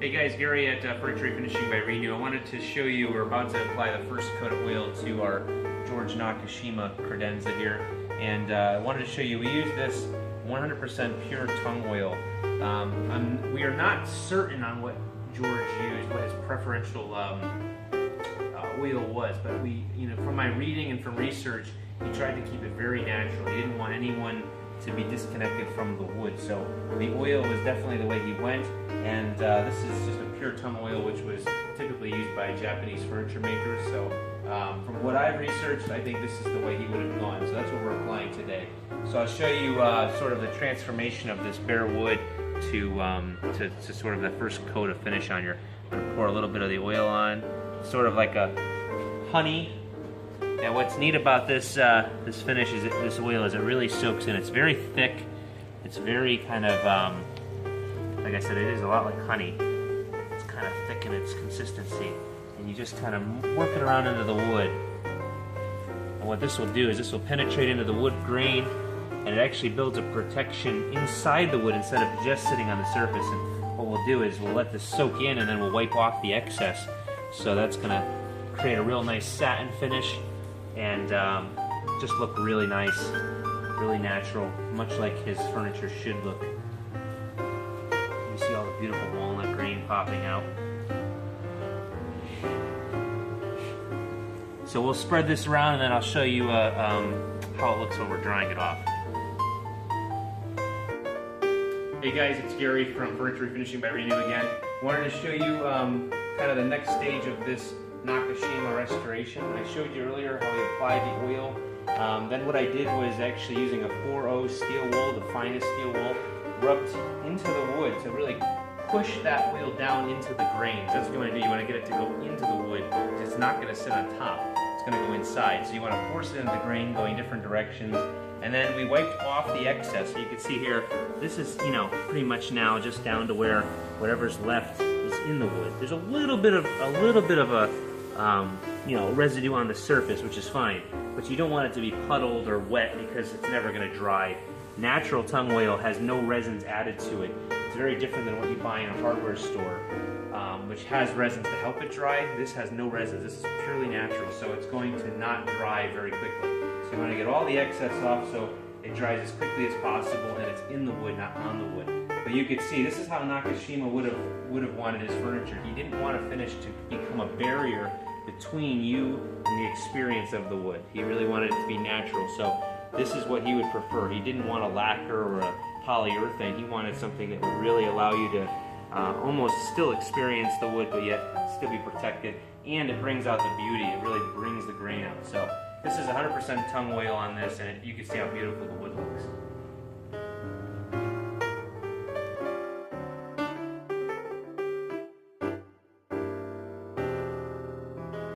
Hey guys, Gary at Furniture Refinishing by Renew. I wanted to show you, we're about to apply the first coat of oil to our George Nakashima Credenza here. And I wanted to show you, we use this 100% pure tongue oil. We are not certain on what George used, what his preferential oil was, but from my reading and from research, he tried to keep it very natural. He didn't want anyone to be disconnected from the wood. So the oil was definitely the way he went, and this is just a pure tongue oil which was typically used by Japanese furniture makers. So from what I've researched, I think this is the way he would have gone. So that's what we're applying today. So I'll show you sort of the transformation of this bare wood to sort of the first coat of finish on your. I'm going to pour a little bit of the oil on, sort of like a honey. Now what's neat about this this finish is this oil is it really soaks in. It's very thick. It's very kind of, like I said, it is a lot like honey. It's kind of thick in its consistency. And you just kind of work it around into the wood. And what this will do is this will penetrate into the wood grain, and it actually builds a protection inside the wood instead of just sitting on the surface. And what we'll do is we'll let this soak in, and then we'll wipe off the excess. So that's going to create a real nice satin finish. And just look really nice, really natural, much like his furniture should look. You see all the beautiful walnut grain popping out. So we'll spread this around, and then I'll show you how it looks when we're drying it off. Hey guys, it's Gary from Furniture Refinishing by Renew again. Wanted to show you kind of the next stage of this Nakashima restoration. I showed you earlier how we applied the oil. Then what I did was actually using a 4-0 steel wool, the finest steel wool, rubbed into the wood to really push that oil down into the grains. That's what you want to do. You want to get it to go into the wood. It's not going to sit on top. It's going to go inside. So you want to force it into the grain, going different directions. And then we wiped off the excess. So you can see here, this is, pretty much now just down to where whatever's left is in the wood. There's a little bit of a residue on the surface, which is fine, but you don't want it to be puddled or wet because it's never going to dry. Natural tongue oil has no resins added to it. It's very different than what you buy in a hardware store, which has resins to help it dry. This has no resins. This is purely natural, so it's going to not dry very quickly. So you want to get all the excess off so it dries as quickly as possible, and it's in the wood, not on the wood. But you could see, this is how Nakashima would have wanted his furniture. He didn't want a finish to become a barrier between you and the experience of the wood. He really wanted it to be natural, so this is what he would prefer. He didn't want a lacquer or a polyurethane. He wanted something that would really allow you to almost still experience the wood, but yet still be protected, and it brings out the beauty. It really brings the grain out. So this is 100% tongue oil on this, and you can see how beautiful the wood looks.